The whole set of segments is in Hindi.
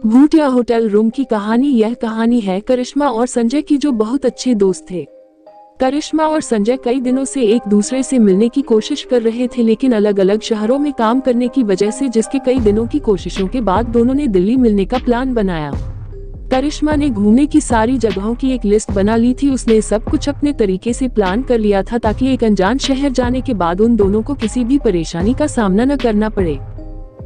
भूतिया होटल रूम की कहानी। यह कहानी है करिश्मा और संजय की, जो बहुत अच्छे दोस्त थे। करिश्मा और संजय कई दिनों से एक दूसरे से मिलने की कोशिश कर रहे थे, लेकिन अलग अलग शहरों में काम करने की वजह से, जिसके कई दिनों की कोशिशों के बाद दोनों ने दिल्ली मिलने का प्लान बनाया। करिश्मा ने घूमने की सारी जगहों की एक लिस्ट बना ली थी। उसने सब कुछ अपने तरीके से प्लान कर लिया था ताकि एक अनजान शहर जाने के बाद उन दोनों को किसी भी परेशानी का सामना न करना पड़े।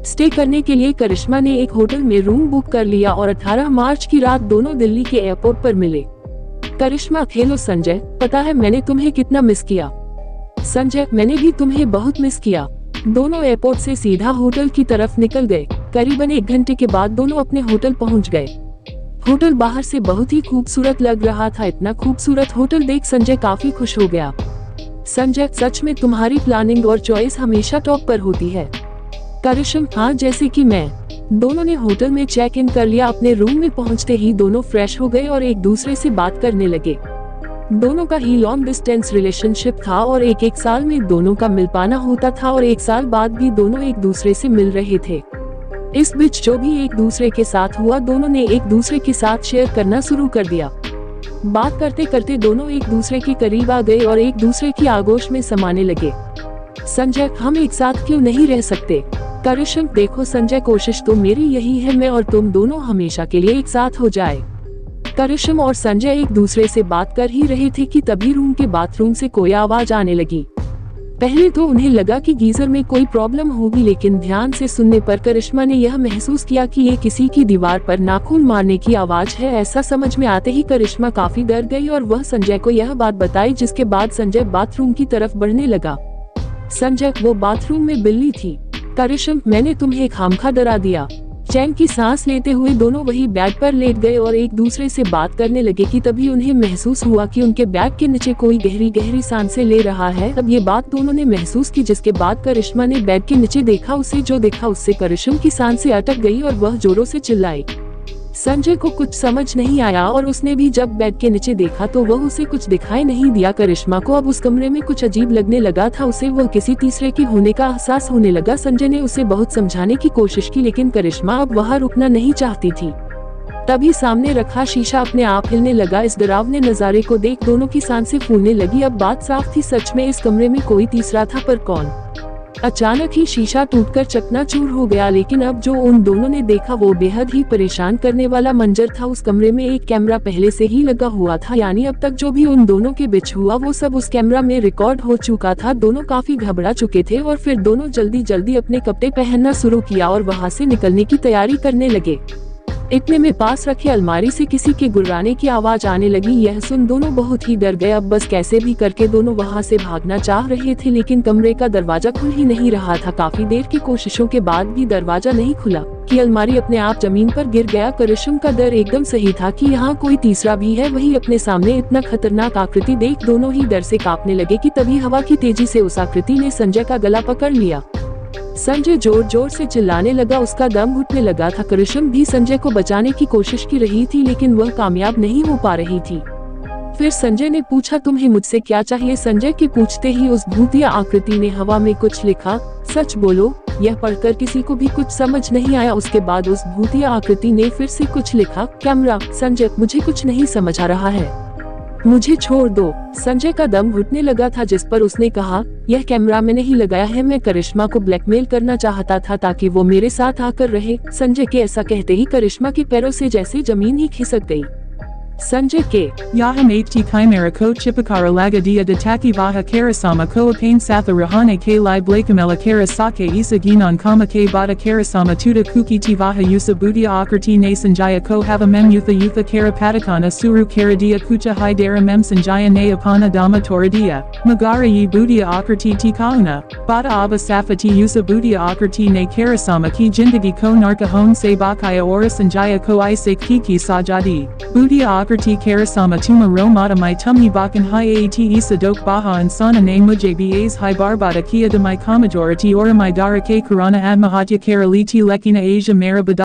स्टे करने के लिए करिश्मा ने एक होटल में रूम बुक कर लिया और 18 मार्च की रात दोनों दिल्ली के एयरपोर्ट पर मिले। करिश्मा, हेलो संजय, पता है मैंने तुम्हें कितना मिस किया। संजय, मैंने भी तुम्हें बहुत मिस किया। दोनों एयरपोर्ट से सीधा होटल की तरफ निकल गए। करीबन 1 घंटे के बाद दोनों अपने होटल पहुंच गए। होटल बाहर से बहुत ही खूबसूरत लग रहा था। इतना खूबसूरत होटल देख संजय काफी खुश हो गया। संजय, सच में तुम्हारी प्लानिंग और चॉइस हमेशा टॉप पर होती है। करिश्मा, हाँ, जैसे कि मैं। दोनों ने होटल में चेक इन कर लिया। अपने रूम में पहुंचते ही दोनों फ्रेश हो गए और एक दूसरे से बात करने लगे। दोनों का ही लॉन्ग डिस्टेंस रिलेशनशिप था और एक साल में दोनों का मिल पाना होता था और 1 साल बाद भी दोनों एक दूसरे से मिल रहे थे। इस बीच जो भी एक दूसरे के साथ हुआ, दोनों ने एक दूसरे के साथ शेयर करना शुरू कर दिया। बात करते करते दोनों एक दूसरे के करीब आ गए और एक दूसरे की आगोश में समाने लगे। संजय, हम एक साथ क्यों नहीं रह सकते? करिश्मा, देखो संजय, कोशिश तो मेरी यही है, मैं और तुम दोनों हमेशा के लिए एक साथ हो जाए। करिश्मा और संजय एक दूसरे से बात कर ही रहे थे कि तभी रूम के बाथरूम से कोई आवाज आने लगी। पहले तो उन्हें लगा कि गीजर में कोई प्रॉब्लम होगी, लेकिन ध्यान से सुनने पर करिश्मा ने यह महसूस किया कि ये किसी की दीवार पर नाखून मारने की आवाज है। ऐसा समझ में आते ही करिश्मा काफी डर गई और वह संजय को यह बात बताई, जिसके बाद संजय बाथरूम की तरफ बढ़ने लगा। संजय, वो बाथरूम में बिल्ली थी। करिश्मा, मैंने तुम्हें खामखा डरा दिया। चैन की सांस लेते हुए दोनों वही बेड पर लेट गए और एक दूसरे से बात करने लगे कि तभी उन्हें महसूस हुआ कि उनके बैग के नीचे कोई गहरी गहरी सांसें ले रहा है। अब ये बात दोनों ने महसूस की, जिसके बाद करिश्मा ने बेड के नीचे देखा। उसे जो देखा उससे करिश्मा की सांसें अटक गई और वह जोरों से चिल्लाई। संजय को कुछ समझ नहीं आया और उसने भी जब बेड के नीचे देखा तो वह उसे कुछ दिखाई नहीं दिया। करिश्मा को अब उस कमरे में कुछ अजीब लगने लगा था। उसे वह किसी तीसरे की होने का एहसास होने लगा। संजय ने उसे बहुत समझाने की कोशिश की, लेकिन करिश्मा अब वहाँ रुकना नहीं चाहती थी। तभी सामने रखा शीशा अपने आप हिलने लगा। इस डरावने नजारे को देख दोनों की सांसें फूलने लगी। अब बात साफ थी, सच में इस कमरे में कोई तीसरा था, पर कौन? अचानक ही शीशा टूटकर चकनाचूर हो गया, लेकिन अब जो उन दोनों ने देखा वो बेहद ही परेशान करने वाला मंजर था। उस कमरे में एक कैमरा पहले से ही लगा हुआ था, यानी अब तक जो भी उन दोनों के बीच हुआ वो सब उस कैमरा में रिकॉर्ड हो चुका था। दोनों काफी घबरा चुके थे और फिर दोनों जल्दी जल्दी अपने कपड़े पहनना शुरू किया और वहाँ से निकलने की तैयारी करने लगे। इतने में पास रखे अलमारी से किसी के गुर्राने की आवाज आने लगी। यह सुन दोनों बहुत ही डर गए। अब बस कैसे भी करके दोनों वहां से भागना चाह रहे थे, लेकिन कमरे का दरवाजा खुल ही नहीं रहा था। काफी देर की कोशिशों के बाद भी दरवाजा नहीं खुला कि अलमारी अपने आप जमीन पर गिर गया। करिश्मा का डर एकदम सही था कि यहाँ कोई तीसरा भी है। वही अपने सामने इतना खतरनाक आकृति देख दोनों ही डर से कांपने लगे कि तभी हवा की तेजी से उस आकृति ने संजय का गला पकड़ लिया। संजय जोर जोर से चिल्लाने लगा, उसका दम घुटने लगा था। करिश्मा भी संजय को बचाने की कोशिश की रही थी, लेकिन वह कामयाब नहीं हो पा रही थी। फिर संजय ने पूछा, तुम्हें मुझसे क्या चाहिए? संजय के पूछते ही उस भूतिया आकृति ने हवा में कुछ लिखा। सच बोलो। यह पढ़कर किसी को भी कुछ समझ नहीं आया। उसके बाद उस भूतिया आकृति ने फिर से कुछ लिखा। कैमरा। संजय, मुझे कुछ नहीं समझ आ रहा है, मुझे छोड़ दो। संजय का दम घुटने लगा था, जिस पर उसने कहा, यह कैमरा मैंने ही लगाया है। मैं करिश्मा को ब्लैकमेल करना चाहता था ताकि वो मेरे साथ आकर रहे। संजय के ऐसा कहते ही करिश्मा के पैरों से जैसे जमीन ही खिसक गई। संजय के Yaham Ht Chimera Ko Chipakara Lagadia de Taki Vaha Karasama Ko Apane Satha Rahane K Lai Blakamela Kara Sake Isa Ginan Kama K Bada Karasama Tuda Kuki Tivaha Yusa Budia Akrti Ne Sanjaya Ko Hava Mem Yutha Kara Patakana Suru Karadia Kucha Hidera Mem Sanjaya Ne Apana Dama Toradia Magara Yi Budia Akrti Tikauna Bada Abba Safati Yusa Budia Akrti Ne Karasama Ki Jindagi Ko Narka Hon Se Bakaya Ora Sanjaya Ko Isake Kiki Sajadi Budia Akrti Karasama Tuma Romata Mai Tumhi Bakan Hai Aat Isa Dok Baha and Sana Ne Mujabas Hai Barbada Kia de Mai Commodorati Ora Mai Dara K Kurana Ad Mahatya Karaliti Lekina Asia Marabada